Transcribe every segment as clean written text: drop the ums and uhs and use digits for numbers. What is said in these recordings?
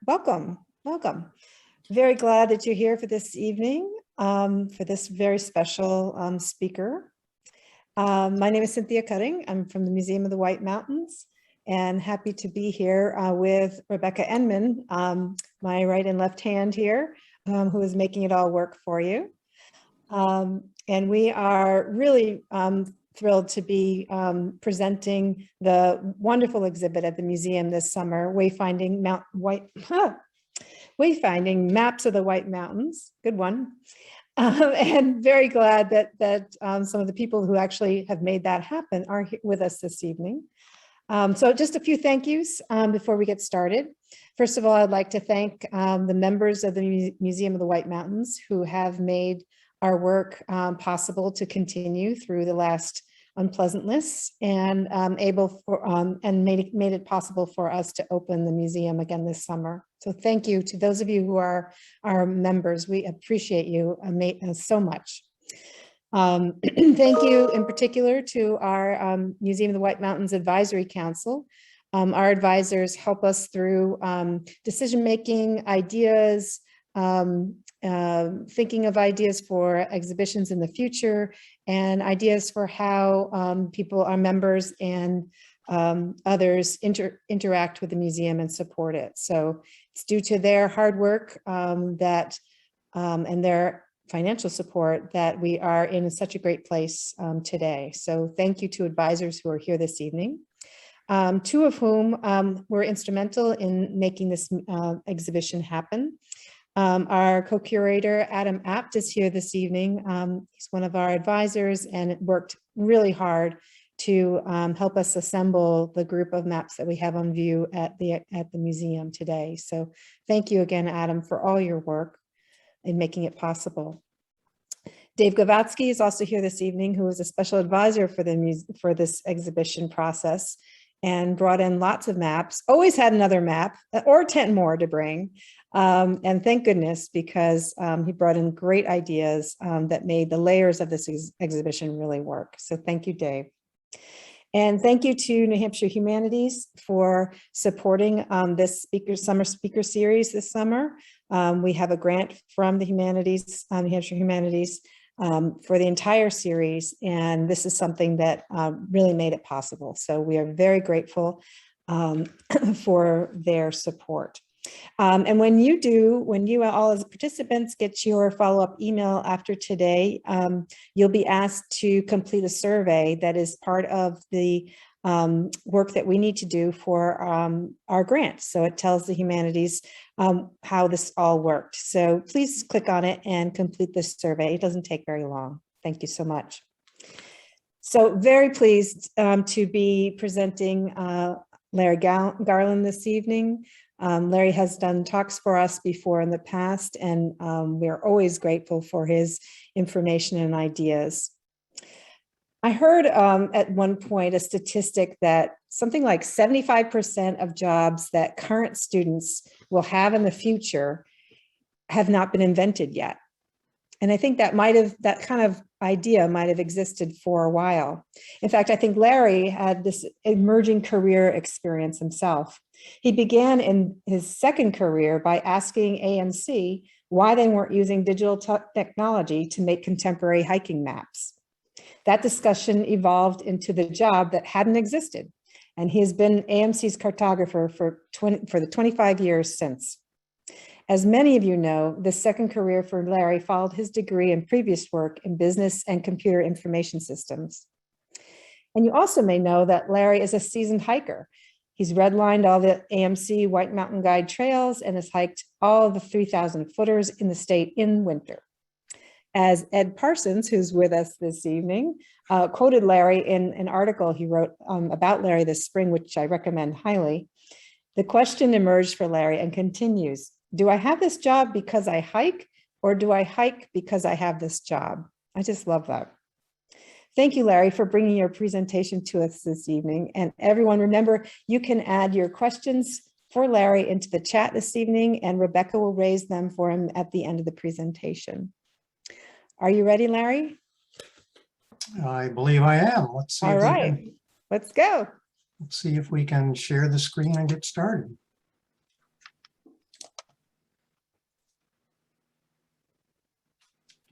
Welcome, welcome. Very glad that you're here for this evening, for this very special speaker. My name is Cynthia Cutting. I'm from the Museum of the White Mountains and happy to be here with Rebecca Enman, my right and left hand here, who is making it all work for you. And we are really thrilled to be presenting the wonderful exhibit at the museum this summer, Wayfinding Maps of the White Mountains. Good one. And very glad that some of the people who actually have made that happen are here with us this evening. So just a few thank yous before we get started. First of all, I'd like to thank the members of the Museum of the White Mountains who have made our work possible to continue through the last unpleasantness and made it possible for us to open the museum again this summer. So thank you to those of you who are our members. We appreciate you so much. Thank you in particular to our Museum of the White Mountains Advisory Council. Our advisors help us through decision-making, ideas, thinking of ideas for exhibitions in the future and ideas for how people, our members and others interact with the museum and support it. So it's due to their hard work and their financial support that we are in such a great place today. So thank you to advisors who are here this evening. Two of whom were instrumental in making this exhibition happen. Our co-curator, Adam Apt, is here this evening. He's one of our advisors and worked really hard to help us assemble the group of maps that we have on view at the museum today. So thank you again, Adam, for all your work in making it possible. Dave Gavatsky is also here this evening, who is a special advisor for this exhibition process and brought in lots of maps, always had another map or 10 more to bring. And thank goodness, because he brought in great ideas that made the layers of this exhibition really work. So thank you, Dave. And thank you to New Hampshire Humanities for supporting this summer speaker series this summer. We have a grant from the Humanities, New Hampshire Humanities, for the entire series, and this is something that really made it possible. So we are very grateful for their support. And when you all as participants get your follow-up email after today, you'll be asked to complete a survey that is part of the work that we need to do for our grant. So it tells the humanities how this all worked. So please click on it and complete this survey. It doesn't take very long. Thank you so much. So very pleased to be presenting Larry Garland this evening. Larry has done talks for us before in the past, and we are always grateful for his information and ideas. I heard at one point a statistic that something like 75% of jobs that current students will have in the future have not been invented yet. And I think that kind of idea might have existed for a while. In fact, I think Larry had this emerging career experience himself. He began in his second career by asking AMC why they weren't using digital technology to make contemporary hiking maps. That discussion evolved into the job that hadn't existed. And he has been AMC's cartographer for the 25 years since. As many of you know, the second career for Larry followed his degree and previous work in business and computer information systems. And you also may know that Larry is a seasoned hiker. He's redlined all the AMC White Mountain Guide trails and has hiked all of the 3,000 footers in the state in winter. As Ed Parsons, who's with us this evening, quoted Larry in an article he wrote about Larry this spring, which I recommend highly, the question emerged for Larry and continues, do I have this job because I hike, or do I hike because I have this job? I just love that. Thank you, Larry, for bringing your presentation to us this evening. And everyone, remember, you can add your questions for Larry into the chat this evening, and Rebecca will raise them for him at the end of the presentation. Are you ready, Larry? I believe I am. Let's see. All right, let's go. Let's see if we can share the screen and get started.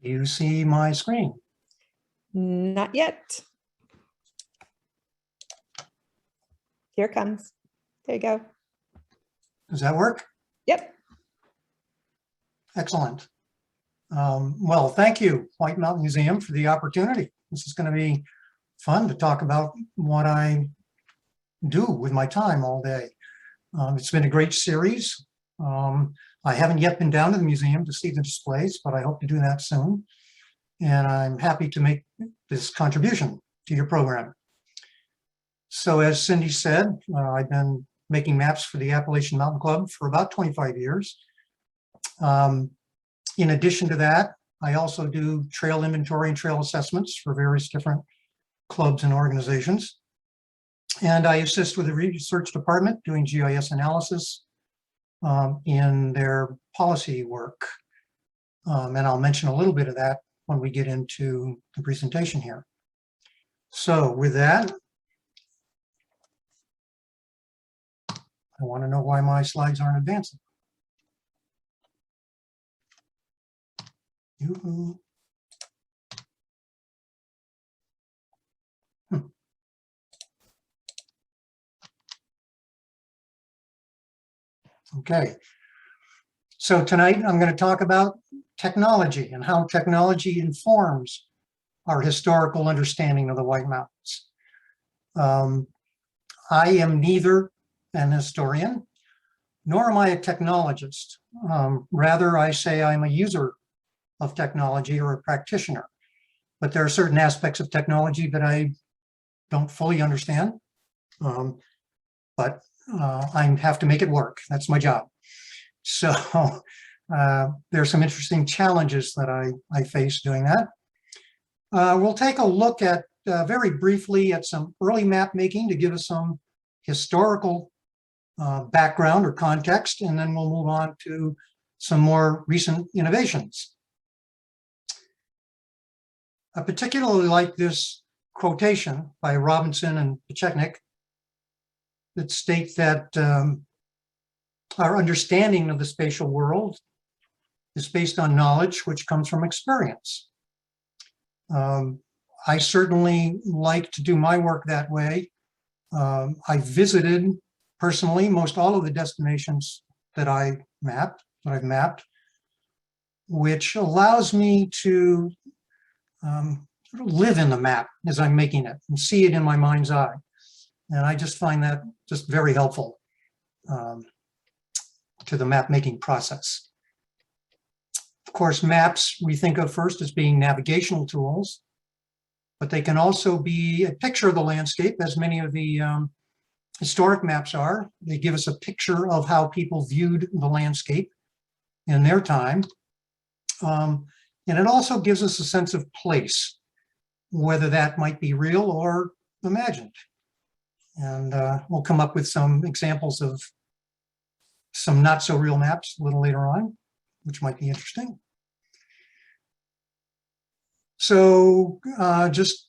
You see my screen? Not yet. Here it comes. There you go. Does that work? Yep. Excellent. Well, thank you, White Mountain Museum, for the opportunity. This is going to be fun to talk about what I do with my time all day. It's been a great series. I haven't yet been down to the museum to see the displays, but I hope to do that soon. And I'm happy to make this contribution to your program. So as Cindy said, I've been making maps for the Appalachian Mountain Club for about 25 years. In addition to that, I also do trail inventory and trail assessments for various different clubs and organizations. And I assist with the research department doing GIS analysis in their policy work. And I'll mention a little bit of that when we get into the presentation here. So with that, I want to know why my slides aren't advancing. Yoo-hoo. Okay, so tonight I'm going to talk about technology and how technology informs our historical understanding of the White Mountains. I am neither an historian, nor am I a technologist. Rather, I say I'm a user of technology or a practitioner. But there are certain aspects of technology that I don't fully understand. But I have to make it work. That's my job. So there are some interesting challenges that I face doing that. We'll take a look at very briefly at some early map making to give us some historical background or context, and then we'll move on to some more recent innovations. I particularly like this quotation by Robinson and Pecheknik that states that our understanding of the spatial world is based on knowledge which comes from experience. I certainly like to do my work that way. I visited personally most all of the destinations that I've mapped, which allows me to live in the map as I'm making it and see it in my mind's eye. And I just find that just very helpful to the map making process. Of course, maps we think of first as being navigational tools, but they can also be a picture of the landscape, as many of the historic maps are. They give us a picture of how people viewed the landscape in their time. And it also gives us a sense of place, whether that might be real or imagined. And we'll come up with some examples of some not so real maps a little later on, which might be interesting. So just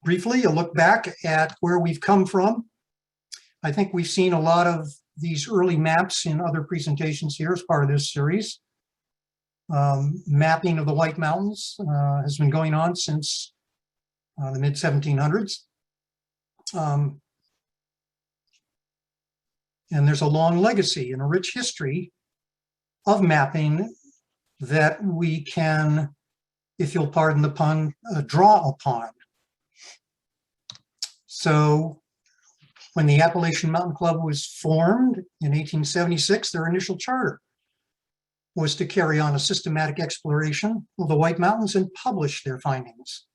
briefly, a look back at where we've come from. I think we've seen a lot of these early maps in other presentations here as part of this series. Mapping of the White Mountains has been going on since the mid-1700s. And there's a long legacy and a rich history of mapping that we can, if you'll pardon the pun, draw upon. So when the Appalachian Mountain Club was formed in 1876, their initial charter was to carry on a systematic exploration of the White Mountains and publish their findings.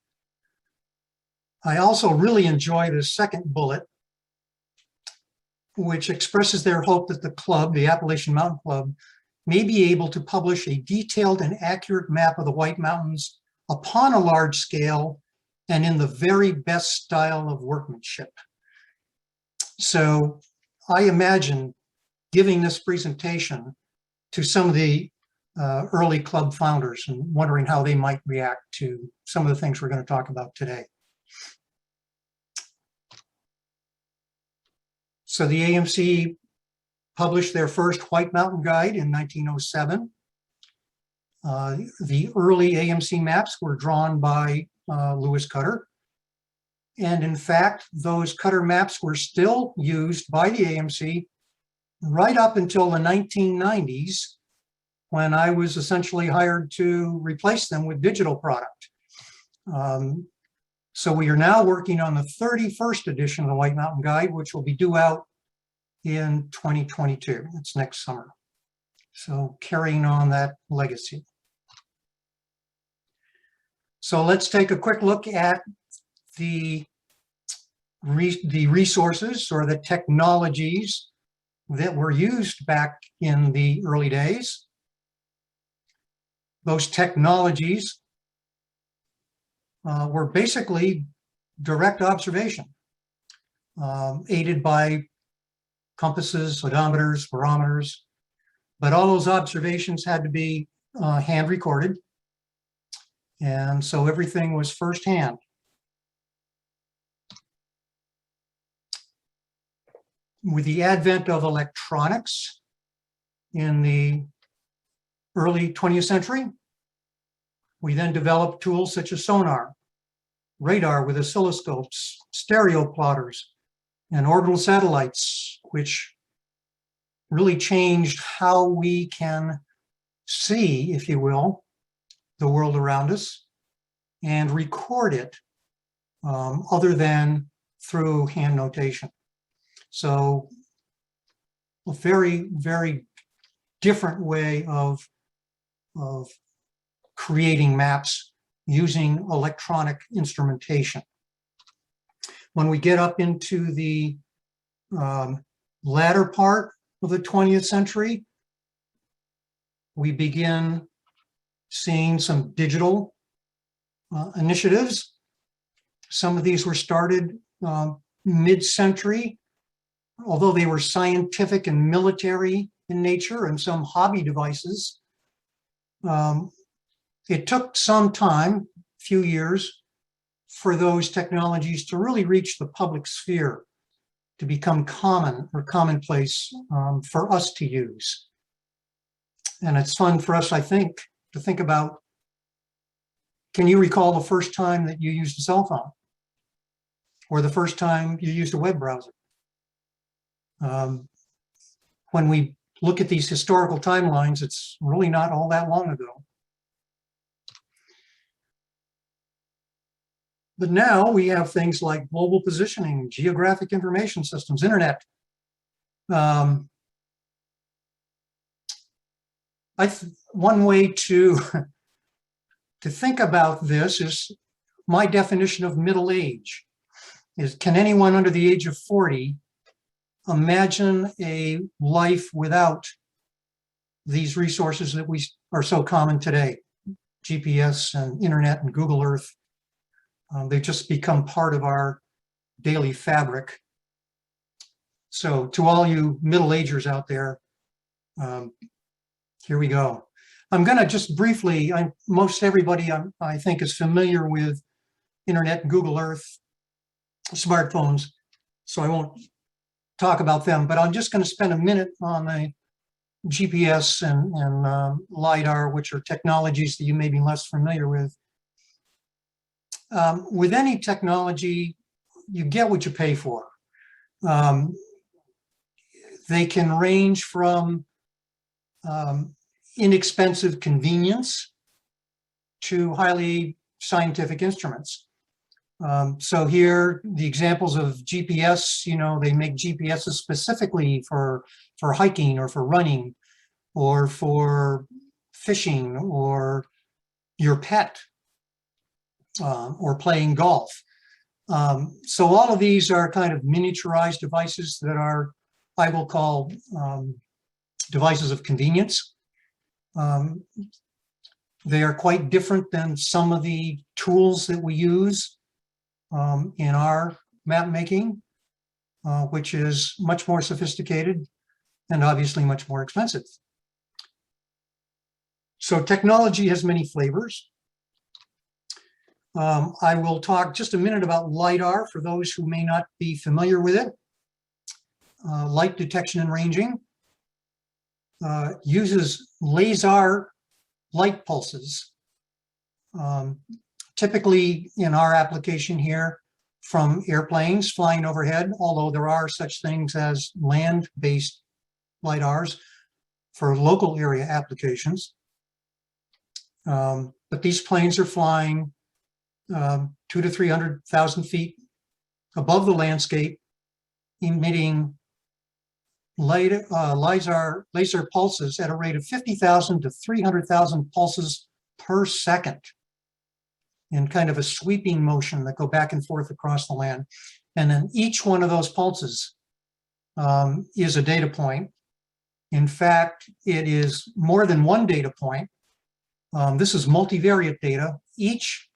I also really enjoy the second bullet, which expresses their hope that the club, the Appalachian Mountain Club, may be able to publish a detailed and accurate map of the White Mountains upon a large scale and in the very best style of workmanship. So I imagine giving this presentation to some of the early club founders and wondering how they might react to some of the things we're going to talk about today. So the AMC published their first White Mountain Guide in 1907. The early AMC maps were drawn by Lewis Cutter. And in fact, those Cutter maps were still used by the AMC right up until the 1990s, when I was essentially hired to replace them with digital product. So we are now working on the 31st edition of the White Mountain Guide, which will be due out in 2022. It's next summer. So carrying on that legacy. So let's take a quick look at the resources or the technologies that were used back in the early days. Those technologies were basically direct observation, aided by compasses, odometers, barometers, but all those observations had to be hand recorded. And so everything was firsthand. With the advent of electronics in the early 20th century, we then developed tools such as sonar, radar with oscilloscopes, stereo plotters, and orbital satellites, which really changed how we can see, if you will, the world around us and record it other than through hand notation. So a very, very different way of creating maps using electronic instrumentation. When we get up into the latter part of the 20th century, we begin seeing some digital initiatives. Some of these were started mid-century, although they were scientific and military in nature and some hobby devices. It took some time, a few years, for those technologies to really reach the public sphere, to become common or commonplace for us to use. And it's fun for us, I think, to think about, can you recall the first time that you used a cell phone? Or the first time you used a web browser? When we look at these historical timelines, it's really not all that long ago. But now we have things like global positioning, geographic information systems, internet. One way to think about this is my definition of middle age. Is, can anyone under the age of 40 imagine a life without these resources that we are so common today? GPS and internet and Google Earth. They've just become part of our daily fabric. So to all you middle-agers out there, here we go. I'm going to just briefly, most everybody I think is familiar with internet and Google Earth, smartphones, so I won't talk about them, but I'm just going to spend a minute on the GPS and LiDAR, which are technologies that you may be less familiar with. With any technology, you get what you pay for. They can range from inexpensive convenience to highly scientific instruments. So here, the examples of GPS, you know, they make GPSs specifically for hiking or for running or for fishing or your pet. Or playing golf. So all of these are kind of miniaturized devices that are, I will call, devices of convenience. They are quite different than some of the tools that we use in our map making, which is much more sophisticated and obviously much more expensive. So technology has many flavors. I will talk just a minute about LiDAR for those who may not be familiar with it. Light detection and ranging uses laser light pulses. Typically in our application here, from airplanes flying overhead, although there are such things as land-based LiDARs for local area applications. But these planes are flying 200,000 to 300,000 feet above the landscape, emitting laser pulses at a rate of 50,000 to 300,000 pulses per second in kind of a sweeping motion that go back and forth across the land. And then each one of those pulses is a data point. In fact, it is more than one data point. This is multivariate data. Each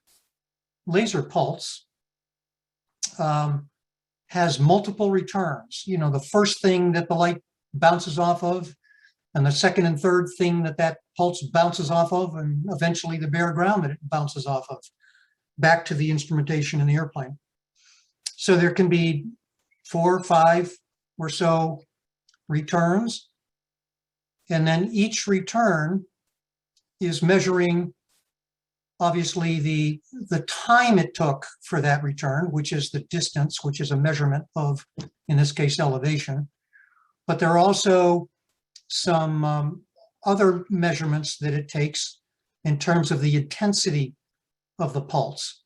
laser pulse has multiple returns. You know, the first thing that the light bounces off of, and the second and third thing that that pulse bounces off of, and eventually the bare ground that it bounces off of, back to the instrumentation in the airplane. So there can be 4 or 5 or so returns, and then each return is measuring, obviously, the time it took for that return, which is the distance, which is a measurement of, in this case, elevation. But there are also some other measurements that it takes in terms of the intensity of the pulse.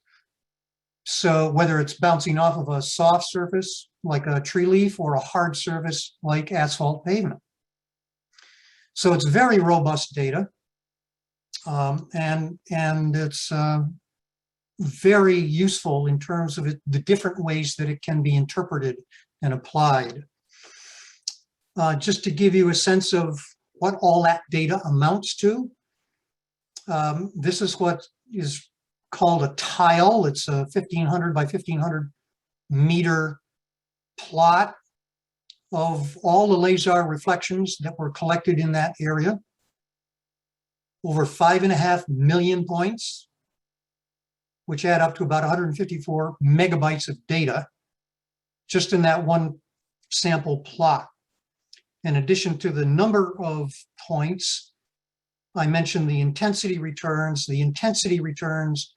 So whether it's bouncing off of a soft surface like a tree leaf or a hard surface like asphalt pavement. So it's very robust data. And it's very useful in terms of the different ways that it can be interpreted and applied. Just to give you a sense of what all that data amounts to, this is what is called a tile. It's a 1,500 by 1,500 meter plot of all the laser reflections that were collected in that area. Over 5.5 million points, which add up to about 154 megabytes of data just in that one sample plot. In addition to the number of points, I mentioned the intensity returns. The intensity returns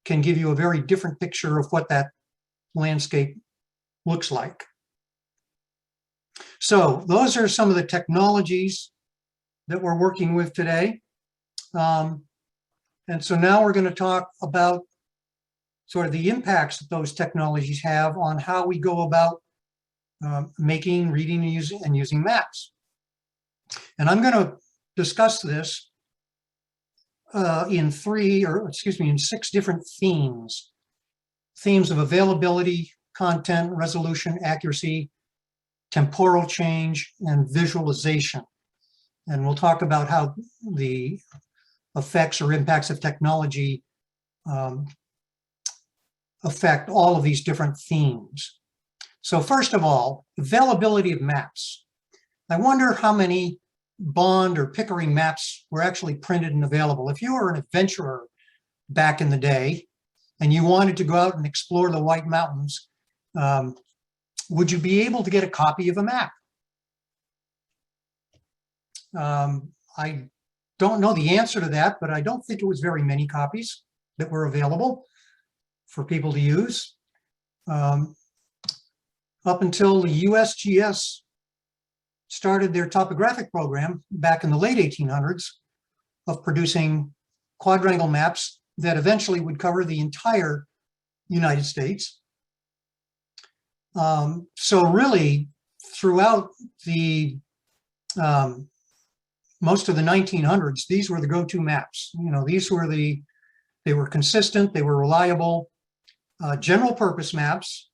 can give you a very different picture of what that landscape looks like. So those are some of the technologies that we're working with today. And so now we're going to talk about sort of the impacts that those technologies have on how we go about making, reading, and using maps. And I'm going to discuss this in 6 different themes. Themes of availability, content, resolution, accuracy, temporal change, and visualization. And we'll talk about how the effects or impacts of technology affect all of these different themes. So first of all, availability of maps. I wonder how many Bond or Pickering maps were actually printed and available. If you were an adventurer back in the day and you wanted to go out and explore the White Mountains, would you be able to get a copy of a map? I don't know the answer to that, but I don't think it was very many copies that were available for people to use. Up until the USGS started their topographic program back in the late 1800s of producing quadrangle maps that eventually would cover the entire United States. So really, throughout the most of the 1900s, these were the go-to maps. You know, these were they were consistent, they were reliable, general purpose maps,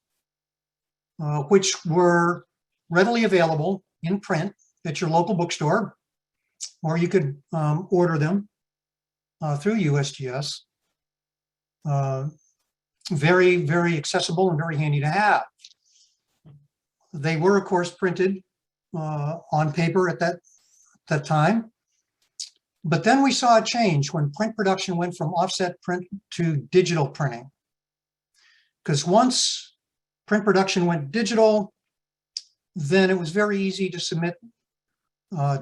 which were readily available in print at your local bookstore, or you could order them through USGS. Very, very accessible and very handy to have. They were, of course, printed on paper at that time. But then we saw a change when print production went from offset print to digital printing. Because once print production went digital, then it was very easy to submit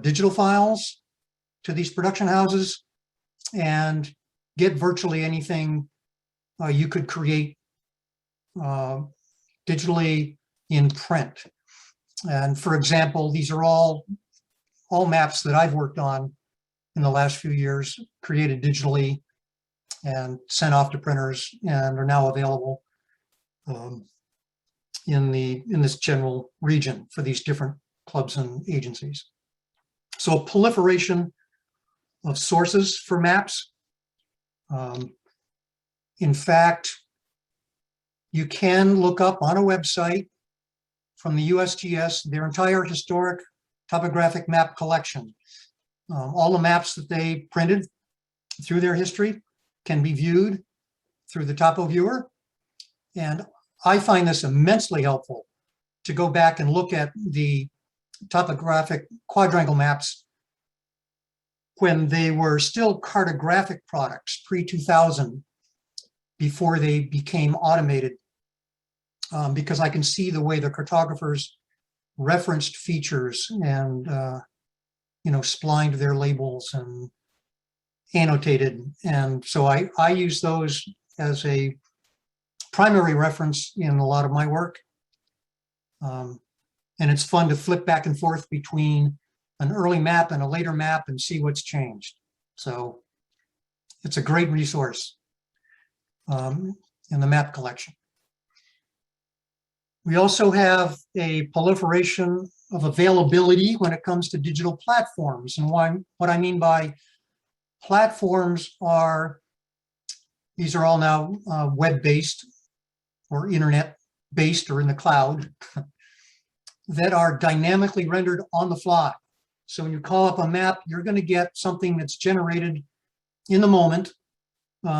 digital files to these production houses, and get virtually anything you could create digitally in print. And for example, these are all maps that I've worked on in the last few years, created digitally and sent off to printers, and are now available in this general region for these different clubs and agencies. So a proliferation of sources for maps. In fact, you can look up on a website from the USGS their entire historic topographic map collection. All the maps that they printed through their history can be viewed through the Topo Viewer. And I find this immensely helpful to go back and look at the topographic quadrangle maps when they were still cartographic products pre-2000, before they became automated, because I can see the way the cartographers referenced features and splined their labels and annotated. And so I use those as a primary reference in a lot of my work. And it's fun to flip back and forth between an early map and a later map and see what's changed. So it's a great resource in the map collection. We also have a proliferation of availability when it comes to digital platforms. And what I mean by platforms are, these are all now web-based or internet-based or in the cloud that are dynamically rendered on the fly. So when you call up a map, you're going to get something that's generated in the moment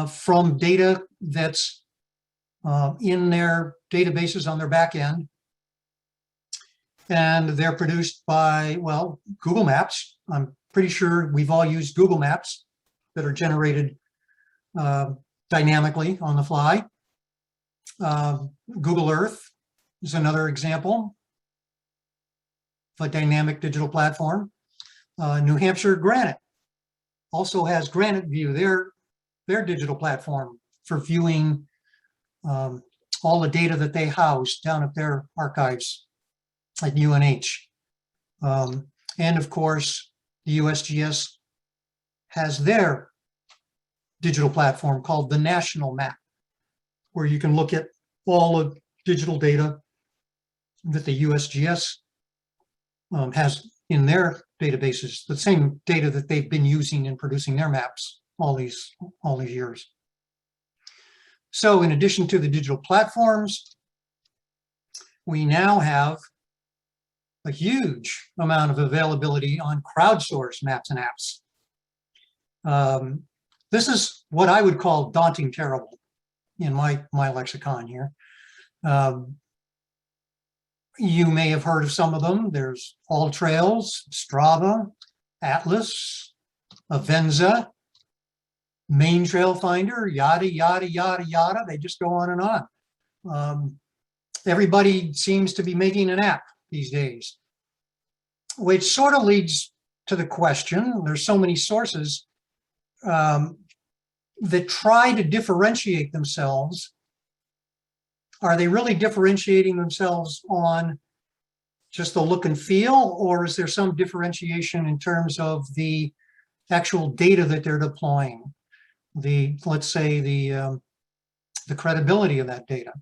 from data that's in their databases on their back end. And they're produced by, well, Google Maps. I'm pretty sure we've all used Google Maps that are generated dynamically on the fly. Google Earth is another example of a dynamic digital platform. New Hampshire Granite also has Granite View, their digital platform for viewing all the data that they house down at their archives at UNH. And of course, the USGS has their digital platform called the National Map, where you can look at all the digital data that the USGS has in their databases, the same data that they've been using in producing their maps all these years. So in addition to the digital platforms, we now have a huge amount of availability on crowdsource maps and apps. This is what I would call daunting terrible in my lexicon here. You may have heard of some of them. There's All Trails, Strava, Atlas, Avenza, Main Trail Finder, yada, yada, yada, yada. They just go on and on. Everybody seems to be making an app these days, which sort of leads to the question, there's so many sources that try to differentiate themselves. Are they really differentiating themselves on just the look and feel, or is there some differentiation in terms of the actual data that they're deploying? Let's say the credibility of that data,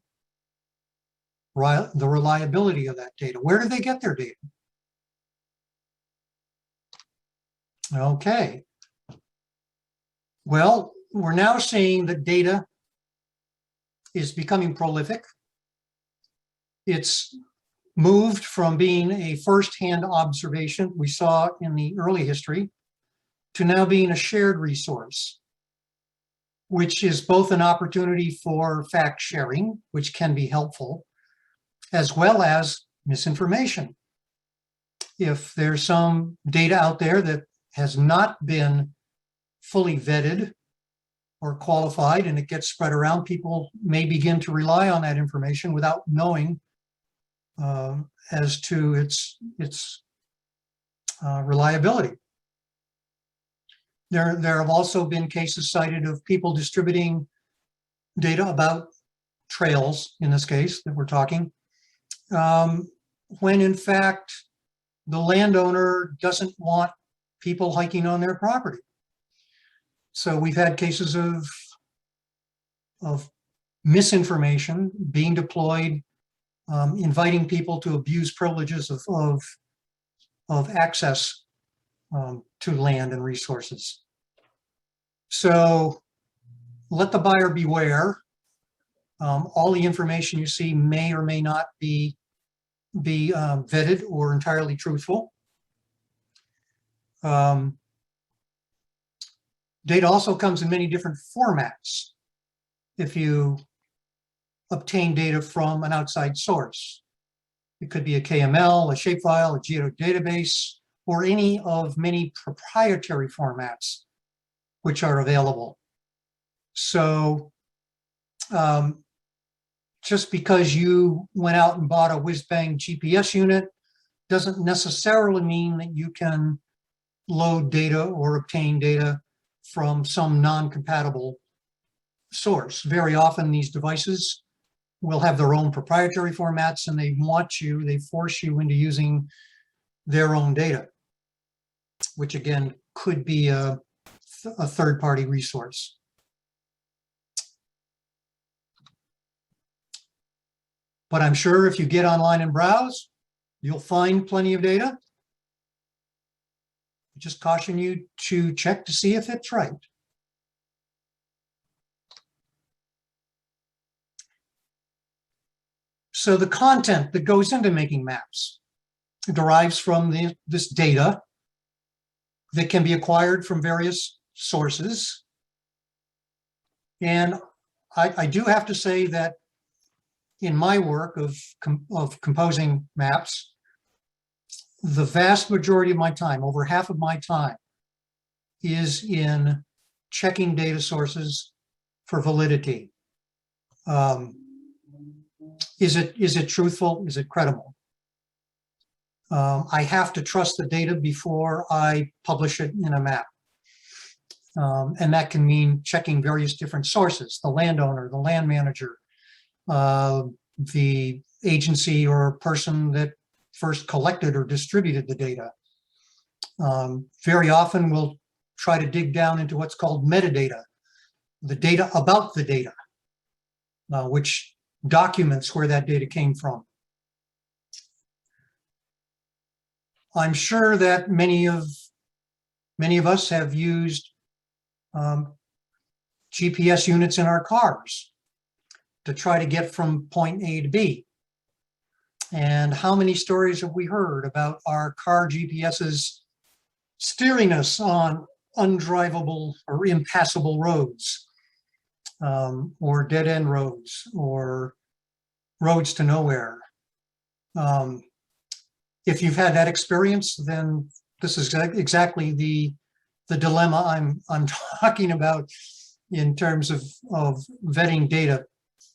the reliability of that data. Where do they get their data? Okay. Well, we're now seeing that data is becoming prolific. It's moved from being a first-hand observation we saw in the early history to now being a shared resource, which is both an opportunity for fact sharing, which can be helpful, as well as misinformation. If there's some data out there that has not been fully vetted or qualified and it gets spread around, people may begin to rely on that information without knowing as to its reliability. There have also been cases cited of people distributing data about trails, in this case that we're talking, when in fact the landowner doesn't want people hiking on their property. So we've had cases of misinformation being deployed, inviting people to abuse privileges of access to land and resources. So let the buyer beware. All the information you see may or may not be vetted or entirely truthful. Data also comes in many different formats. If you obtain data from an outside source, it could be a KML, a shapefile, a geodatabase, or any of many proprietary formats which are available. So just because you went out and bought a whiz-bang GPS unit doesn't necessarily mean that you can load data or obtain data from some non-compatible source. Very often these devices will have their own proprietary formats, and they force you into using their own data, which again could be a third-party resource. But I'm sure if you get online and browse, you'll find plenty of data. Just caution you to check to see if it's right. So the content that goes into making maps derives from this data that can be acquired from various sources. And I do have to say that in my work of composing maps, the vast majority of my time, over half of my time, is in checking data sources for validity. Is it truthful? Is it credible? I have to trust the data before I publish it in a map. And that can mean checking various different sources: the landowner, the land manager, the agency or person that first collected or distributed the data. Very often we'll try to dig down into what's called metadata, the data about the data, which documents where that data came from. I'm sure that many of us have used GPS units in our cars to try to get from point A to B. And how many stories have we heard about our car GPSs steering us on undrivable or impassable roads, or dead-end roads, or roads to nowhere? If you've had that experience, then this is exactly the dilemma I'm talking about in terms of vetting data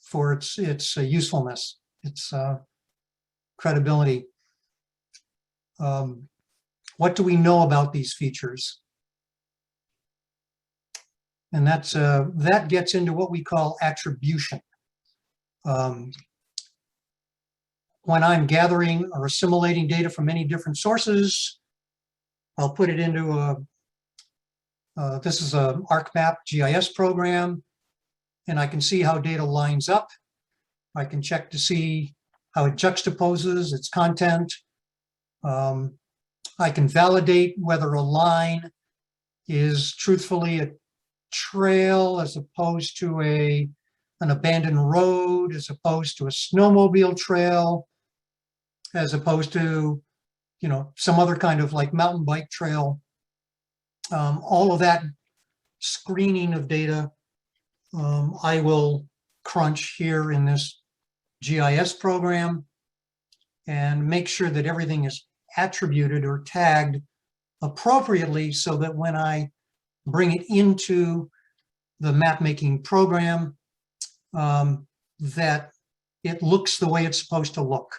for its usefulness, its credibility. What do we know about these features? And that gets into what we call attribution. When I'm gathering or assimilating data from many different sources, I'll put it into this is an ArcMap GIS program, and I can see how data lines up. I can check to see how it juxtaposes its content. I can validate whether a line is truthfully a trail as opposed to an abandoned road, as opposed to a snowmobile trail, as opposed to, some other kind of like mountain bike trail. All of that screening of data, I will crunch here in this GIS program and make sure that everything is attributed or tagged appropriately, so that when I bring it into the map making program, that it looks the way it's supposed to look.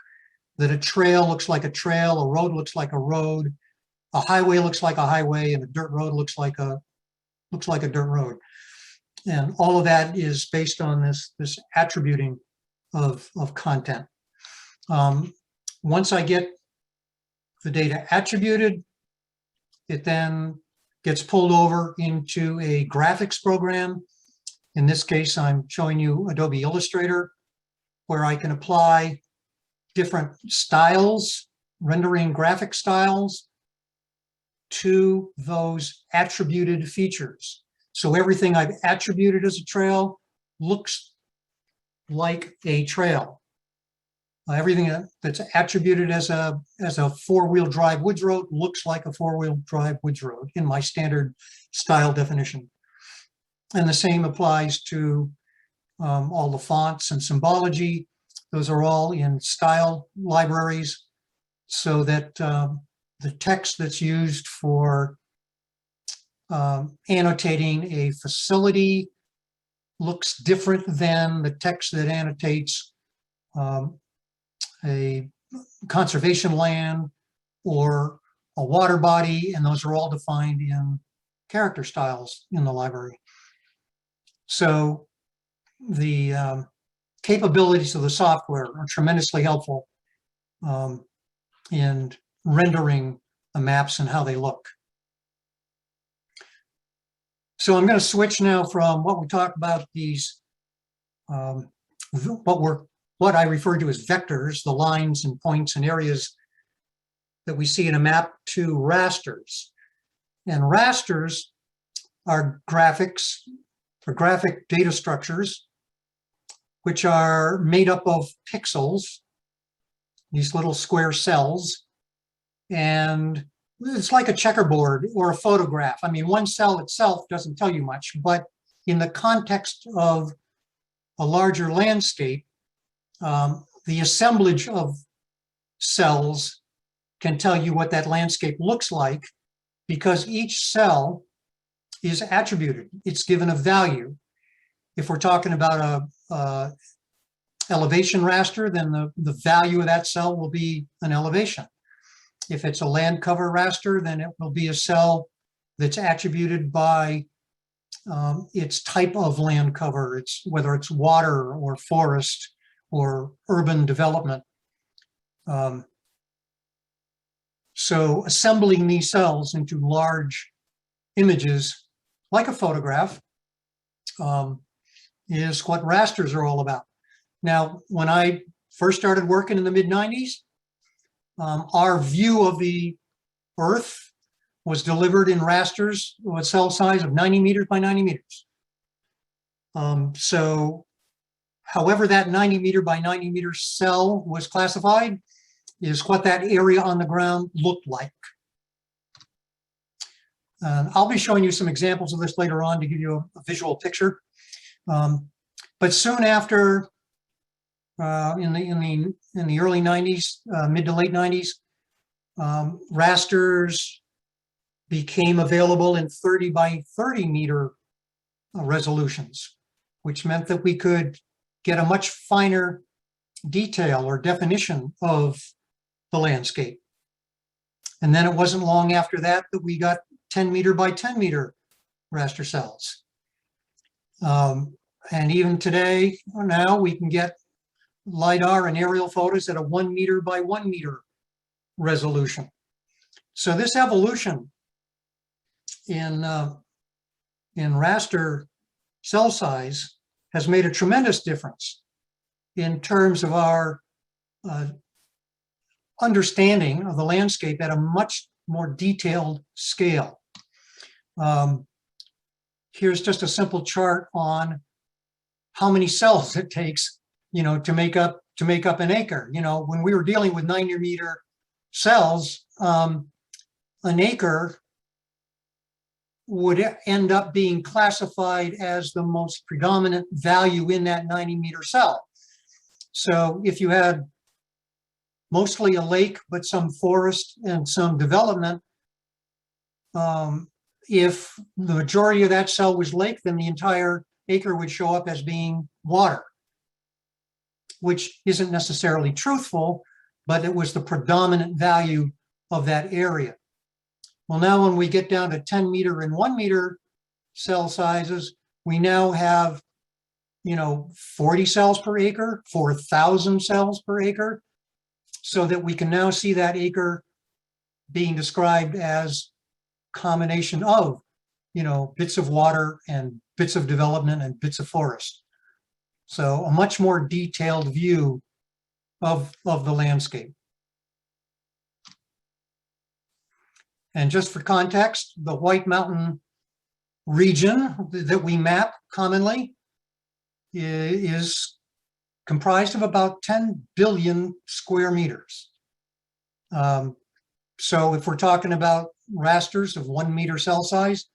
That a trail looks like a trail, a road looks like a road, a highway looks like a highway, and a dirt road looks like a looks like a dirt road. And all of that is based on this attributing of content. Once I get the data attributed, it then gets pulled over into a graphics program. In this case, I'm showing you Adobe Illustrator, where I can apply different styles, rendering graphic styles, to those attributed features. So everything I've attributed as a trail looks like a trail. Everything that's attributed as a four-wheel drive woods road looks like a four-wheel drive woods road in my standard style definition. And the same applies to all the fonts and symbology. Those are all in style libraries, so that the text that's used for annotating a facility looks different than the text that annotates a conservation land or a water body, and those are all defined in character styles in the library. So the capabilities of the software are tremendously helpful in rendering the maps and how they look. So I'm going to switch now from what we talked about, these what I refer to as vectors, the lines and points and areas that we see in a map, to rasters. And rasters are graphics or graphic data structures which are made up of pixels, these little square cells, and it's like a checkerboard or a photograph. I mean, one cell itself doesn't tell you much, but in the context of a larger landscape, the assemblage of cells can tell you what that landscape looks like, because each cell is attributed. It's given a value. If we're talking about a elevation raster, then the value of that cell will be an elevation. If it's a land cover raster, then it will be a cell that's attributed by its type of land cover, whether it's water or forest or urban development. So assembling these cells into large images, like a photograph, is what rasters are all about. Now, when I first started working in the mid-90s, our view of the Earth was delivered in rasters with cell size of 90 meters by 90 meters. So however that 90 meter by 90 meter cell was classified is what that area on the ground looked like. I'll be showing you some examples of this later on to give you a visual picture. But soon after, in the early 90s, mid to late 90s, rasters became available in 30 by 30 meter resolutions, which meant that we could get a much finer detail or definition of the landscape. And then it wasn't long after that that we got 10 meter by 10 meter raster cells. And even today, now we can get LiDAR and aerial photos at a 1 meter by 1 meter resolution. So this evolution in raster cell size has made a tremendous difference in terms of our understanding of the landscape at a much more detailed scale. Here's just a simple chart on how many cells it takes, to make up an acre. When we were dealing with 90 meter cells, an acre would end up being classified as the most predominant value in that 90 meter cell. So if you had mostly a lake, but some forest and some development, if the majority of that cell was lake, then the entire acre would show up as being water, which isn't necessarily truthful, but it was the predominant value of that area. Well, now when we get down to 10 meter and 1 meter cell sizes. We now have, 40 cells per acre, 4,000 cells per acre, so that we can now see that acre being described as combination of, bits of water and bits of development and bits of forest. So a much more detailed view of the landscape. And just for context, the White Mountain region that we map commonly is comprised of about 10 billion square meters. So if we're talking about rasters of 1 meter cell size,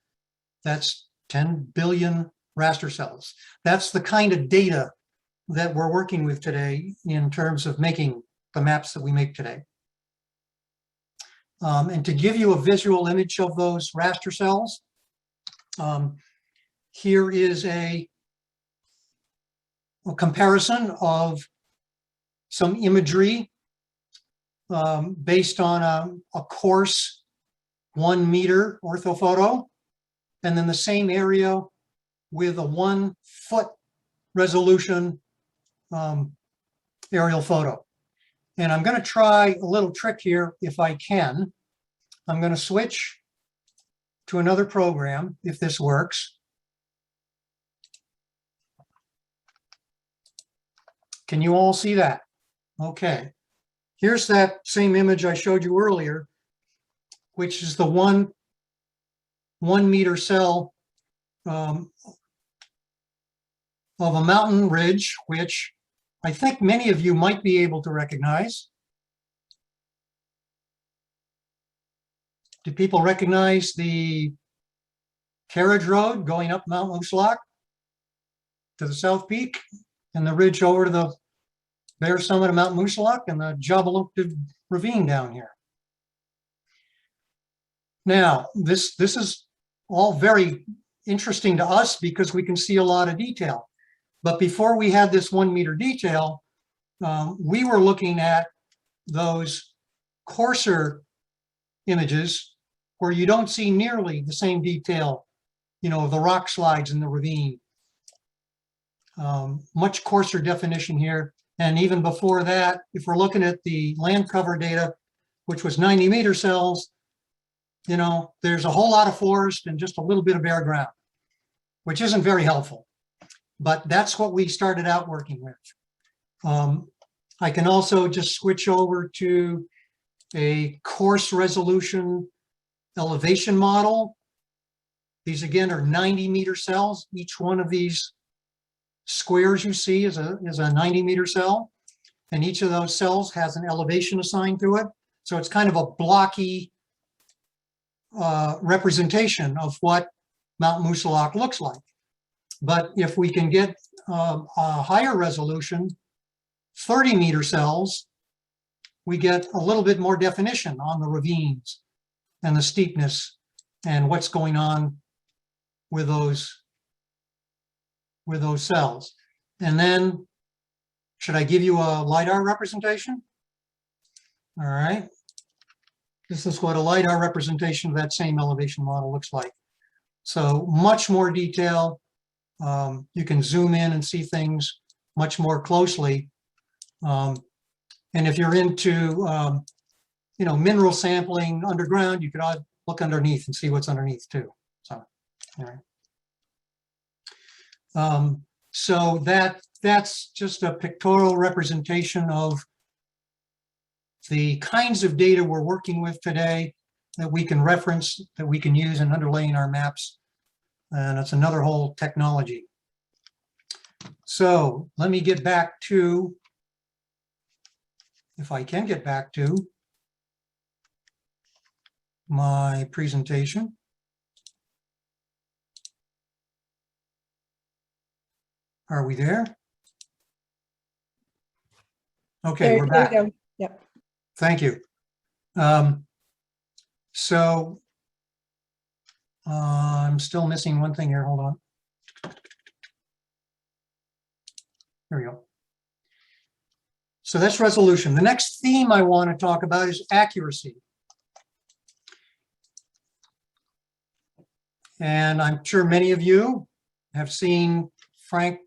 that's 10 billion raster cells. That's the kind of data that we're working with today in terms of making the maps that we make today. And to give you a visual image of those raster cells, here is a comparison of some imagery based on a coarse 1 meter orthophoto, and then the same area with a 1 foot resolution aerial photo. And I'm going to try a little trick here if I can. I'm going to switch to another program if this works. Can you all see that? Okay. Here's that same image I showed you earlier, which is the 1 meter cell of a mountain ridge, which I think many of you might be able to recognize. Do people recognize the carriage road going up Mount Moosilauke to the South Peak and the ridge over to the bare summit of Mount Moosilauke and the Jabalukta ravine down here? Now, this is all very interesting to us because we can see a lot of detail. But before we had this 1 meter detail, we were looking at those coarser images where you don't see nearly the same detail, of the rock slides in the ravine. Much coarser definition here. And even before that, if we're looking at the land cover data, which was 90 meter cells, there's a whole lot of forest and just a little bit of bare ground, which isn't very helpful. But that's what we started out working with. I can also just switch over to a coarse resolution elevation model. These again are 90 meter cells. Each one of these squares you see is a 90 meter cell, and each of those cells has an elevation assigned to it. So it's kind of a blocky representation of what Mount Moosilauke looks like. But if we can get a higher resolution, 30 meter cells, we get a little bit more definition on the ravines and the steepness and what's going on with those cells. And then, should I give you a LiDAR representation? All right. This is what a LiDAR representation of that same elevation model looks like. So much more detail. You can zoom in and see things much more closely. And if you're into, mineral sampling underground, you could look underneath and see what's underneath too. So, all right. So that's just a pictorial representation of the kinds of data we're working with today that we can reference, that we can use in underlaying our maps. And it's another whole technology. So let me get back to, if I can get back to my presentation. Are we there? Okay, we're back. There you go. Yep. Thank you. So I'm still missing one thing here. Hold on. There we go. So that's resolution. The next theme I want to talk about is accuracy. And I'm sure many of you have seen Franklin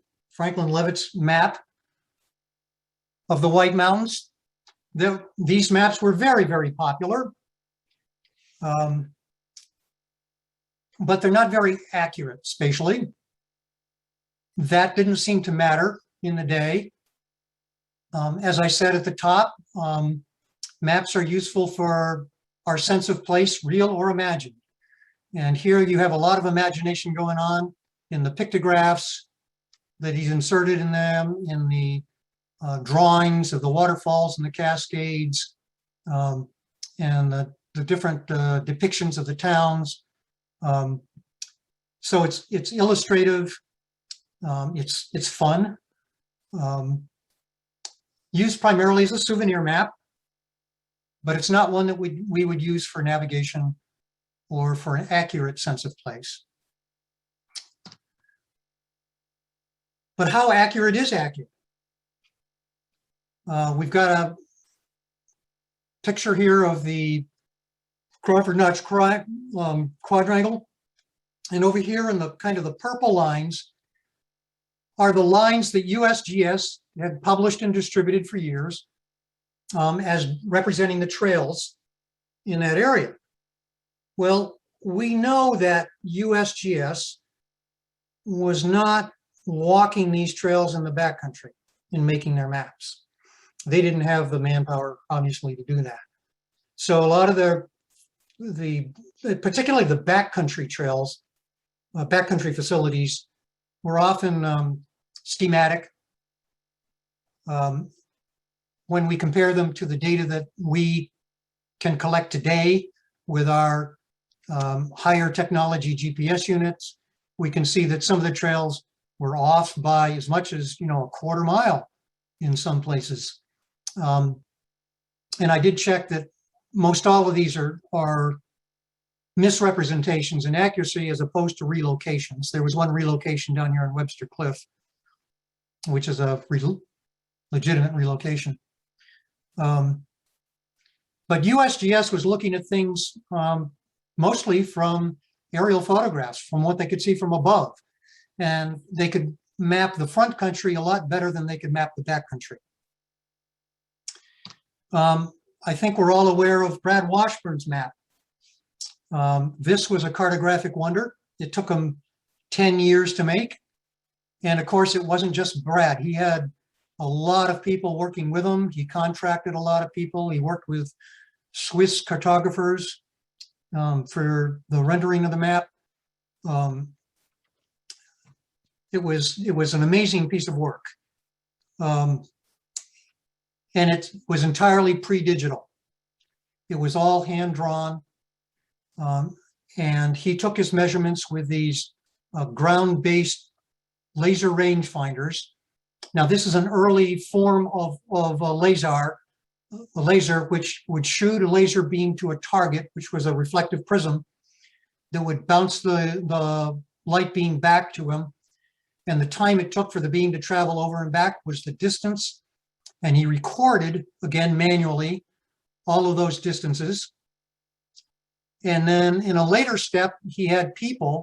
Leavitt's map of the White Mountains. These maps were very, very popular, but they're not very accurate spatially. That didn't seem to matter in the day. As I said at the top, maps are useful for our sense of place, real or imagined. And here you have a lot of imagination going on in the pictographs that he's inserted in them, in the drawings of the waterfalls and the cascades, and the different depictions of the towns. So it's illustrative, it's fun. Used primarily as a souvenir map, but it's not one that we would use for navigation or for an accurate sense of place. But how accurate is accurate? We've got a picture here of the Crawford-Notch quadrangle. And over here in the kind of the purple lines are the lines that USGS had published and distributed for years as representing the trails in that area. Well, we know that USGS was not walking these trails in the backcountry in making their maps. They didn't have the manpower, obviously, to do that. So a lot of particularly the backcountry trails, backcountry facilities were often schematic. When we compare them to the data that we can collect today with our higher technology GPS units, we can see that some of the trails were off by as much as, a quarter mile in some places. And I did check that most all of these are misrepresentations in accuracy as opposed to relocations. There was one relocation down here in Webster Cliff, which is a legitimate relocation. But USGS was looking at things mostly from aerial photographs, from what they could see from above. And they could map the front country a lot better than they could map the back country. I think we're all aware of Brad Washburn's map. This was a cartographic wonder. It took him 10 years to make. And of course, it wasn't just Brad. He had a lot of people working with him. He contracted a lot of people. He worked with Swiss cartographers for the rendering of the map. It was an amazing piece of work. And it was entirely pre-digital. It was all hand-drawn. And he took his measurements with these ground-based laser rangefinders. Now, this is an early form of a laser which would shoot a laser beam to a target, which was a reflective prism that would bounce the light beam back to him. And the time it took for the beam to travel over and back was the distance. And he recorded, again, manually, all of those distances. And then in a later step, he had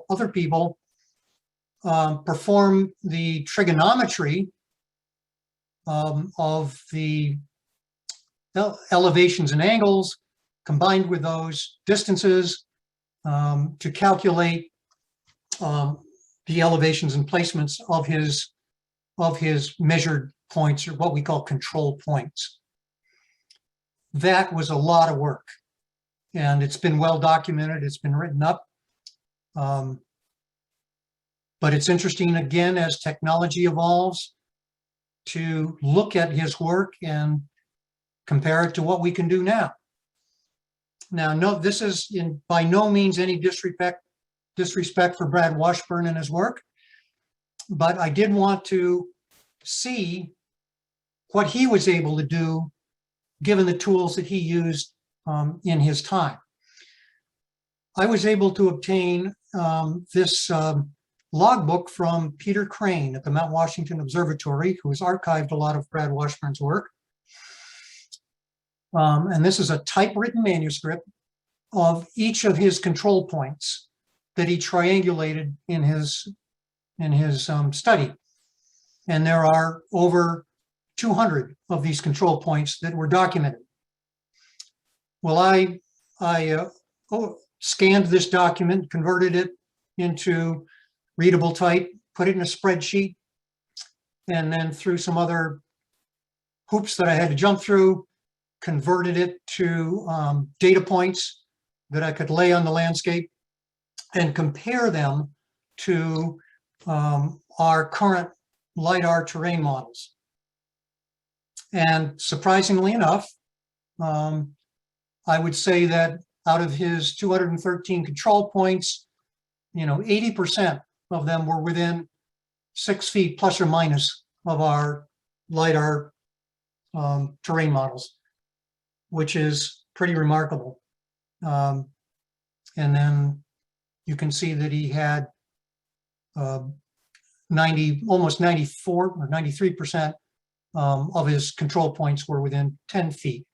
other people, perform the trigonometry of the elevations and angles combined with those distances to calculate the elevations and placements of his measured points, or what we call control points. That was a lot of work, and it's been well documented. It's been written up. But it's interesting, again, as technology evolves, to look at his work and compare it to what we can do now. Now, no, this is by no means any disrespect for Brad Washburn and his work, but I did want to see what he was able to do given the tools that he used in his time. I was able to obtain this logbook from Peter Crane at the Mount Washington Observatory, who has archived a lot of Brad Washburn's work. And this is a typewritten manuscript of each of his control points that he triangulated in his study. And there are over 200 of these control points that were documented. Well, I scanned this document, converted it into readable type, put it in a spreadsheet, and then through some other hoops that I had to jump through, converted it to data points that I could lay on the landscape and compare them to our current LiDAR terrain models. And surprisingly enough, I would say that out of his 213 control points, 80% of them were within 6 feet plus or minus of our LiDAR terrain models, which is pretty remarkable. And then you can see that he had almost 94 or 93% of his control points were within 10 feet.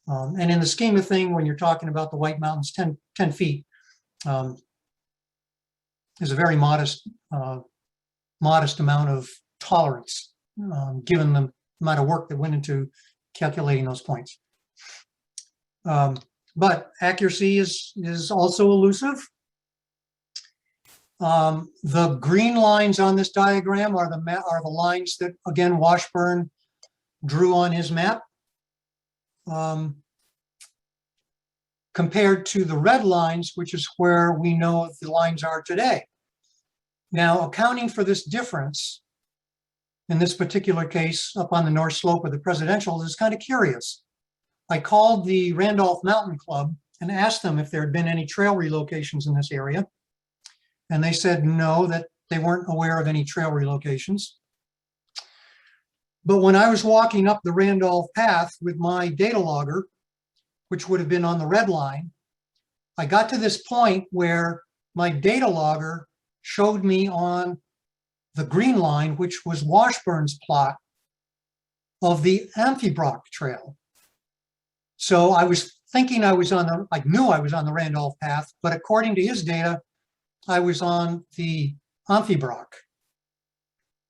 And in the scheme of things, when you're talking about the White Mountains, 10 feet is a very modest amount of tolerance, given the amount of work that went into calculating those points. But accuracy is also elusive. The green lines on this diagram are the lines that, again, Washburn drew on his map, compared to the red lines, which is where we know the lines are today. Now, accounting for this difference, in this particular case, up on the north slope of the Presidential, is kind of curious. I called the Randolph Mountain Club and asked them if there had been any trail relocations in this area. And they said no, that they weren't aware of any trail relocations. But when I was walking up the Randolph path with my data logger, which would have been on the red line, I got to this point where my data logger showed me on the green line, which was Washburn's plot of the Amphibrock Trail. So I was thinking I knew I was on the Randolph path, but according to his data, I was on the Amphibrock.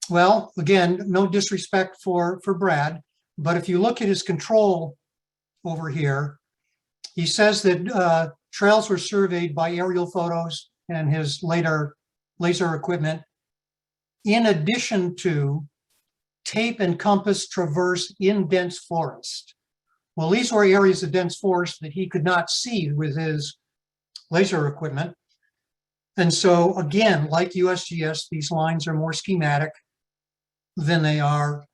Well, again, no disrespect for Brad, but if you look at his control over here, he says that trails were surveyed by aerial photos and his later laser equipment, in addition to tape and compass traverse in dense forest. Well, these were areas of dense forest that he could not see with his laser equipment. And so again, like USGS, these lines are more schematic than they are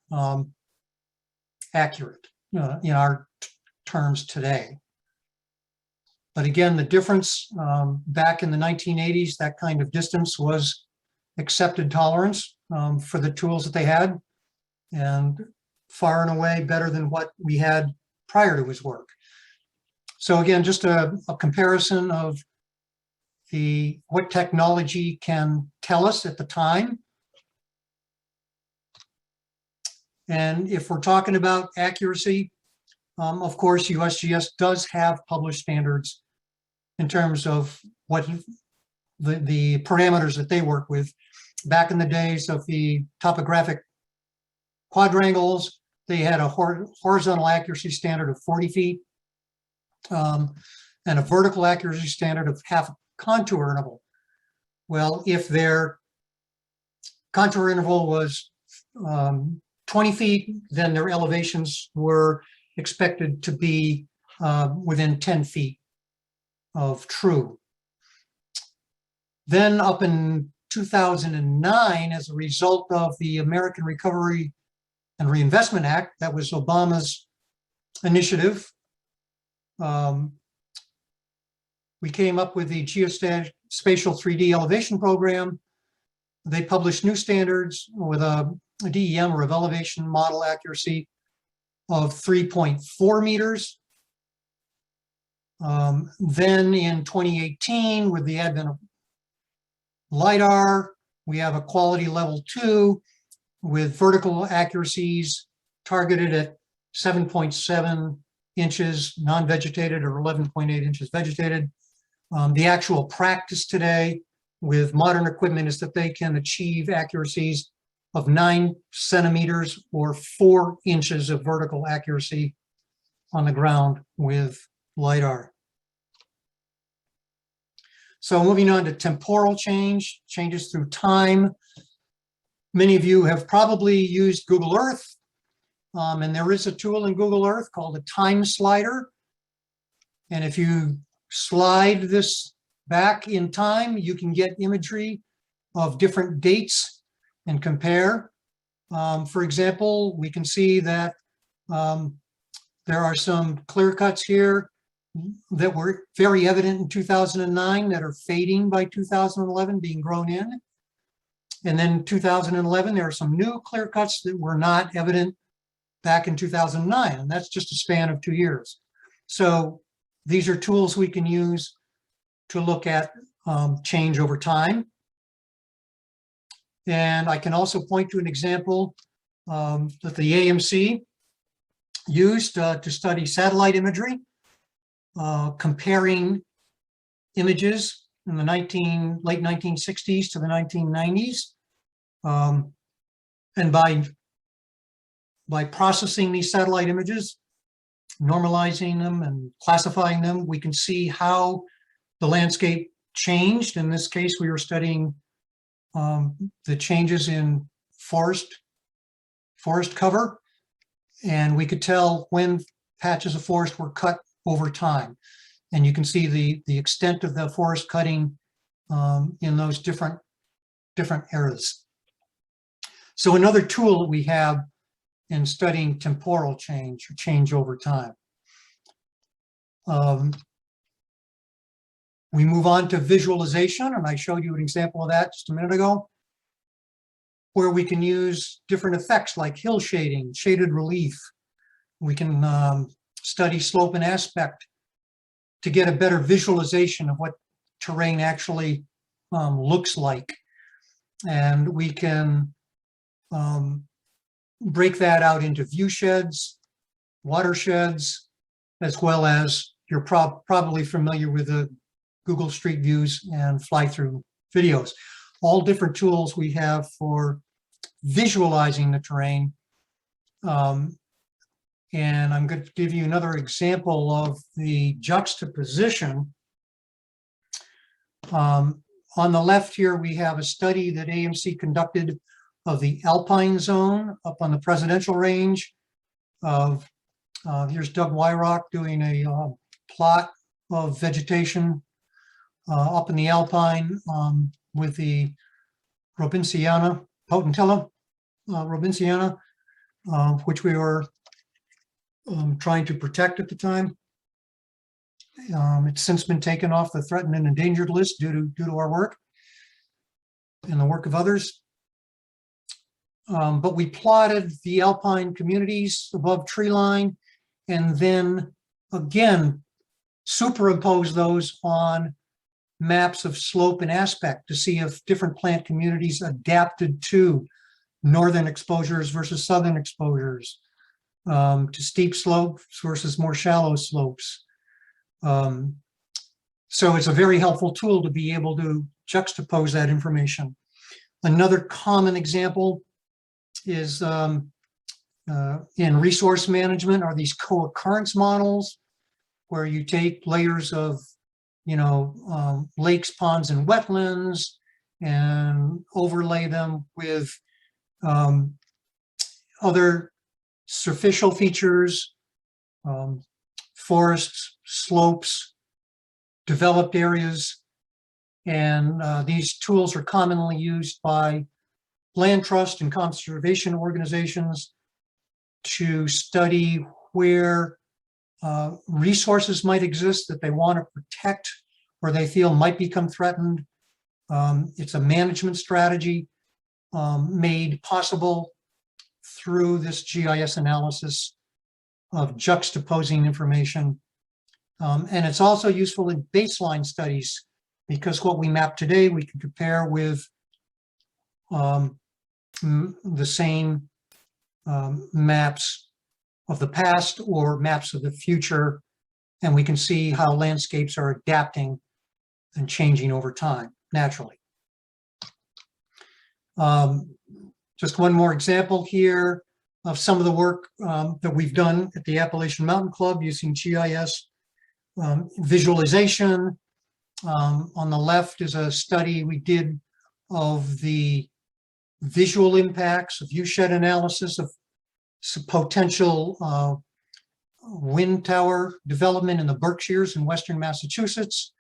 accurate in our terms today. But again, the difference back in the 1980s, that kind of distance was accepted tolerance for the tools that they had, and far and away better than what we had prior to his work. So again, just a comparison of what technology can tell us at the time. And if we're talking about accuracy, of course, USGS does have published standards in terms of what the parameters that they work with. Back in the days of the topographic quadrangles, they had a horizontal accuracy standard of 40 feet and a vertical accuracy standard of half a contour interval. Well, if their contour interval was 20 feet, then their elevations were expected to be within 10 feet of true. Then up in 2009, as a result of the American Recovery and Reinvestment Act, that was Obama's initiative, we came up with the Geospatial 3D elevation program. They published new standards with a DEM, or of elevation model accuracy, of 3.4 meters. Then in 2018, with the advent of LiDAR, we have a quality level 2 with vertical accuracies targeted at 7.7 inches non-vegetated or 11.8 inches vegetated. The actual practice today with modern equipment is that they can achieve accuracies of 9 centimeters or 4 inches of vertical accuracy on the ground with LiDAR. So moving on to temporal change, changes through time. Many of you have probably used Google Earth, and there is a tool in Google Earth called a time slider. And if you slide this back in time, you can get imagery of different dates and compare. For example, we can see that there are some clear cuts here that were very evident in 2009 that are fading by 2011, being grown in. And then 2011, there are some new clear cuts that were not evident back in 2009, and that's just a span of 2 years. So these are tools we can use to look at change over time. And I can also point to an example that the AMC used to study satellite imagery, comparing images in the late 1960s to the 1990s. And by processing these satellite images, normalizing them and classifying them, we can see how the landscape changed. In this case, we were studying the changes in forest cover, and we could tell when patches of forest were cut over time. And you can see the extent of the forest cutting in those different eras. So another tool that we have in studying temporal change or change over time. We move on to visualization, and I showed you an example of that just a minute ago, where we can use different effects like hill shading, shaded relief. We can study slope and aspect to get a better visualization of what terrain actually looks like. And we can break that out into view sheds, watersheds, as well as you're probably familiar with the Google Street Views and fly-through videos. All different tools we have for visualizing the terrain. And I'm going to give you another example of the juxtaposition. On the left here, we have a study that AMC conducted of the Alpine zone up on the presidential range. Here's Doug Wyrock doing a plot of vegetation up in the Alpine with the Robinsiana, Potentilla Robinsiana, which we were trying to protect at the time. It's since been taken off the threatened and endangered list due to our work and the work of others. But we plotted the alpine communities above tree line and then again superimpose those on maps of slope and aspect to see if different plant communities adapted to northern exposures versus southern exposures, to steep slopes versus more shallow slopes. So it's a very helpful tool to be able to juxtapose that information. Another common example is in resource management are these co-occurrence models, where you take layers of lakes, ponds, and wetlands and overlay them with other superficial features, forests, slopes, developed areas. And these tools are commonly used by land trust and conservation organizations to study where resources might exist that they want to protect or they feel might become threatened. It's a management strategy made possible through this GIS analysis of juxtaposing information. And it's also useful in baseline studies, because what we map today, we can compare with the same maps of the past or maps of the future, and we can see how landscapes are adapting and changing over time naturally. Just one more example here of some of the work that we've done at the Appalachian Mountain Club using GIS visualization. On the left is a study we did of the visual impacts of viewshed analysis of some potential wind tower development in the Berkshires in Western Massachusetts.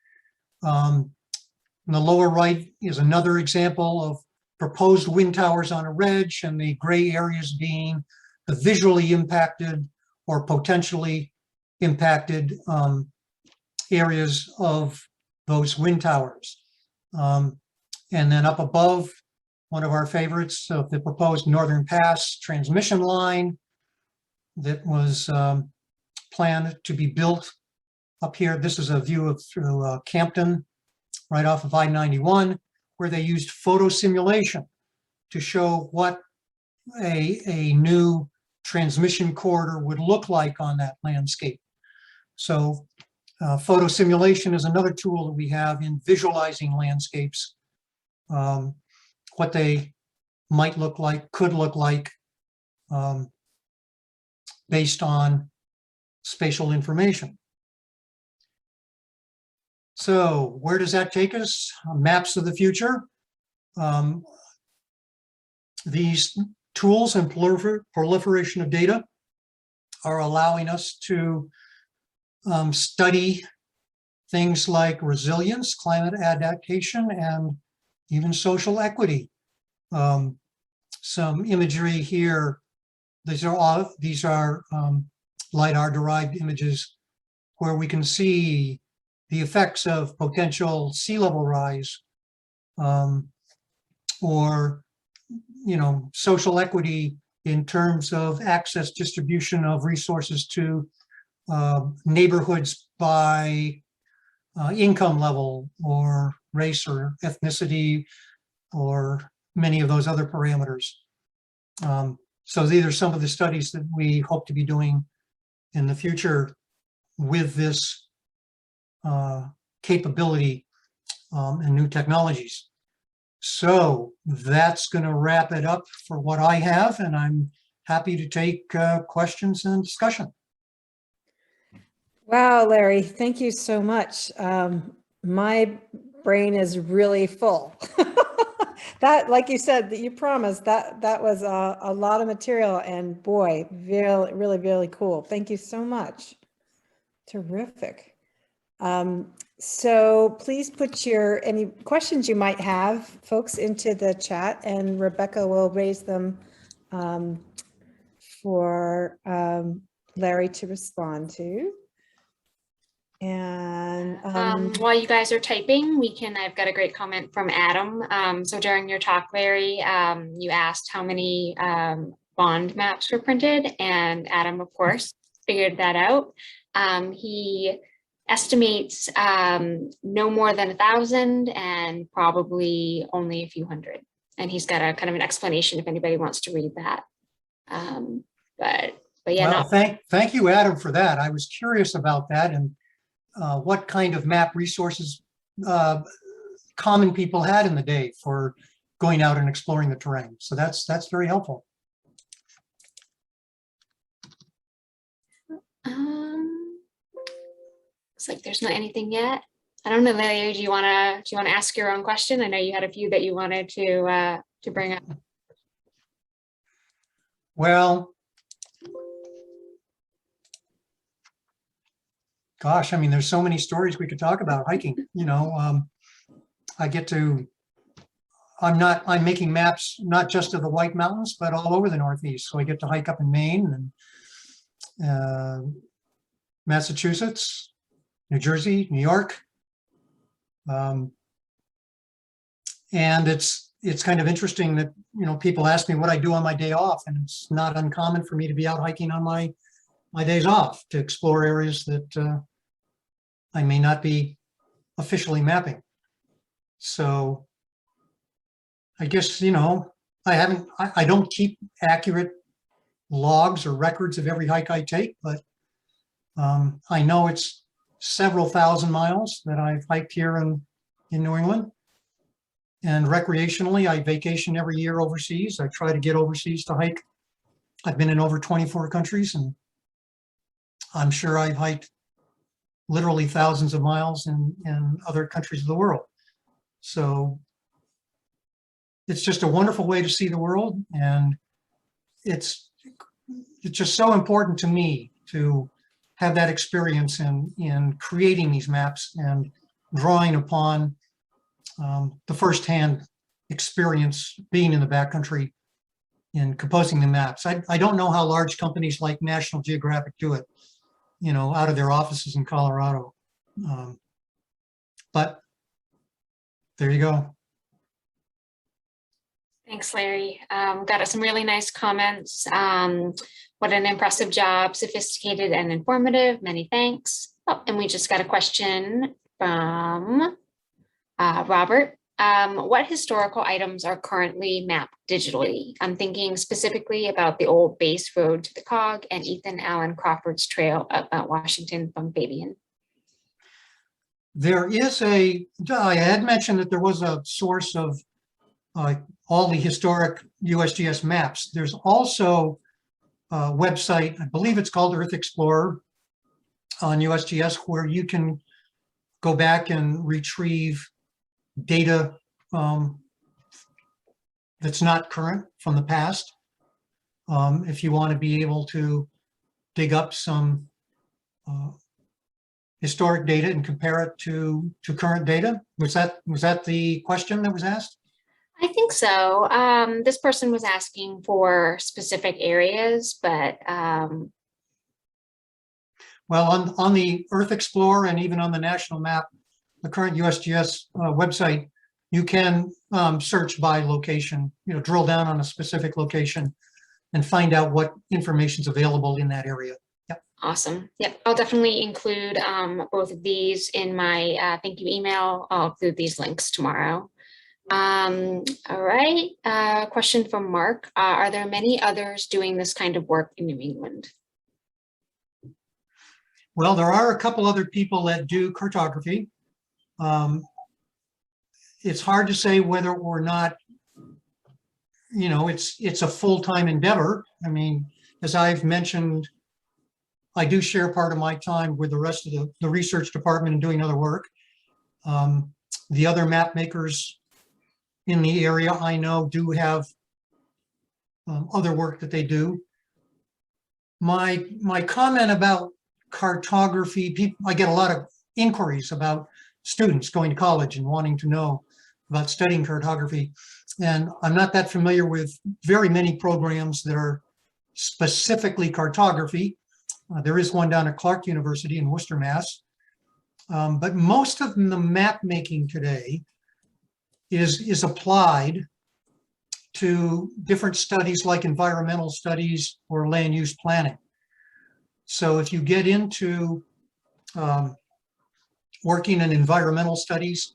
In the lower right is another example of proposed wind towers on a ridge, and the gray areas being the visually impacted or potentially impacted areas of those wind towers. And then up above, one of our favorites of the proposed Northern Pass transmission line that was planned to be built up here. This is a view of through Campton, right off of I-91, where they used photo simulation to show what a new transmission corridor would look like on that landscape. So photo simulation is another tool that we have in visualizing landscapes, what they might look like, could look like, based on spatial information. So where does that take us? Maps of the future. These tools and proliferation of data are allowing us to study things like resilience, climate adaptation, and even social equity. Some imagery here. These are LiDAR-derived images where we can see the effects of potential sea level rise, or social equity in terms of access distribution of resources to neighborhoods by income level or race or ethnicity or many of those other parameters. So these are some of the studies that we hope to be doing in the future with this capability and new technologies. So that's going to wrap it up for what I have, and I'm happy to take questions and discussion. Wow, Larry, thank you so much. My brain is really full. That, like you said, that you promised, that was a lot of material, and boy, really, really, really cool. Thank you so much. Terrific. So please put any questions you might have, folks, into the chat, and Rebecca will raise them for Larry to respond to. And while you guys are typing, I've got a great comment from Adam. So during your talk, Larry, you asked how many bond maps were printed, and Adam, of course, figured that out. He estimates no more than 1,000 and probably only a few hundred. And he's got a kind of an explanation if anybody wants to read that. But yeah. Well, thank you, Adam, for that. I was curious about that and what kind of map resources common people had in the day for going out and exploring the terrain. So that's very helpful. Looks like there's not anything yet. I don't know, Larry, do you want to ask your own question? I know you had a few that you wanted to bring up. Well, gosh, I mean, there's so many stories we could talk about hiking. I'm making maps not just of the White Mountains, but all over the Northeast. So I get to hike up in Maine and Massachusetts, New Jersey, New York. And it's kind of interesting that, people ask me what I do on my day off, and it's not uncommon for me to be out hiking on my days off to explore areas that I may not be officially mapping. So I guess, I don't keep accurate logs or records of every hike I take, but I know it's several thousand miles that I've hiked here in New England. And recreationally, I vacation every year overseas. I try to get overseas to hike. I've been in over 24 countries, and I'm sure I've hiked literally thousands of miles in other countries of the world. So it's just a wonderful way to see the world. And it's just so important to me to have that experience in creating these maps and drawing upon the firsthand experience being in the backcountry in composing the maps. I don't know how large companies like National Geographic do it, you know, out of their offices in Colorado. But there you go. Thanks, Larry. Got some really nice comments. What an impressive job, sophisticated and informative. Many thanks. Oh, and we just got a question from Robert. What historical items are currently mapped digitally? I'm thinking specifically about the old base road to the COG and Ethan Allen Crawford's trail up Mount Washington from Fabian. There is I had mentioned that there was a source of all the historic USGS maps. There's also a website, I believe it's called Earth Explorer on USGS, where you can go back and retrieve data that's not current from the past. If you want to be able to dig up some historic data and compare it to current data. Was that the question that was asked? I think so. This person was asking for specific areas, but well, on the Earth Explorer and even on the national map, the current USGS website, you can search by location, you know, drill down on a specific location and find out what information is available in that area. Yep. Awesome. Yep. I'll definitely include both of these in my thank you email. I'll include these links tomorrow. All right. Question from Mark. Are there many others doing this kind of work in New England? Well, there are a couple other people that do cartography. It's hard to say whether or not, you know, it's a full-time endeavor. I mean, as I've mentioned, I do share part of my time with the rest of the research department and doing other work. The other map makers in the area I know do have other work that they do. My comment about cartography, I get a lot of inquiries about students going to college and wanting to know about studying cartography. And I'm not that familiar with very many programs that are specifically cartography. There is one down at Clark University in Worcester, Mass. But most of the map making today is applied to different studies like environmental studies or land use planning. So if you get into working in environmental studies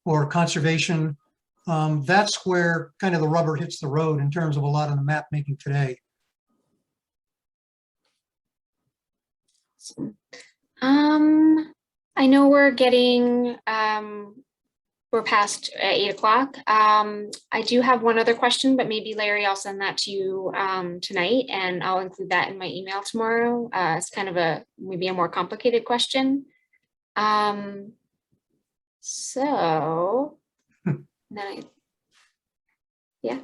or conservation, that's where kind of the rubber hits the road in terms of a lot of the map making today. I know we're getting, we're past 8 o'clock. I do have one other question, but maybe Larry, I'll send that to you tonight, and I'll include that in my email tomorrow. It's kind of maybe a more complicated question. So then yeah.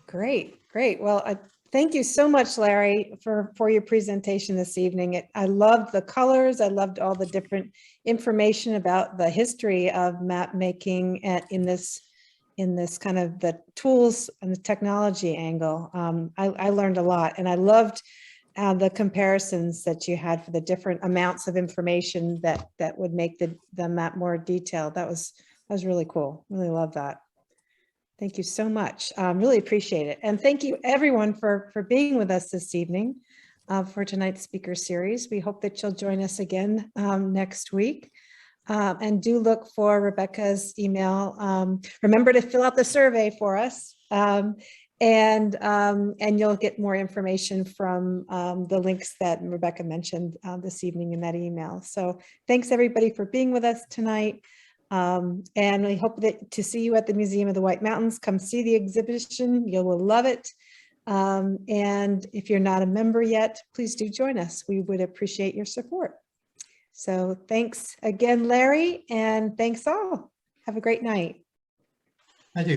Great. Well, thank you so much, Larry, for your presentation this evening. I loved the colors. I loved all the different information about the history of map making in this kind of the tools and the technology angle. I learned a lot, and I loved the comparisons that you had for the different amounts of information that would make the map more detailed. That was really cool. Really love that. Thank you so much. Really appreciate it. And thank you everyone for being with us this evening for tonight's speaker series. We hope that you'll join us again next week. And do look for Rebecca's email. Remember to fill out the survey for us. And you'll get more information from the links that Rebecca mentioned this evening in that email. So thanks everybody for being with us tonight. And we hope to see you at the Museum of the White Mountains. Come see the exhibition. You will love it. And if you're not a member yet, please do join us. We would appreciate your support. So thanks again, Larry, and thanks all. Have a great night.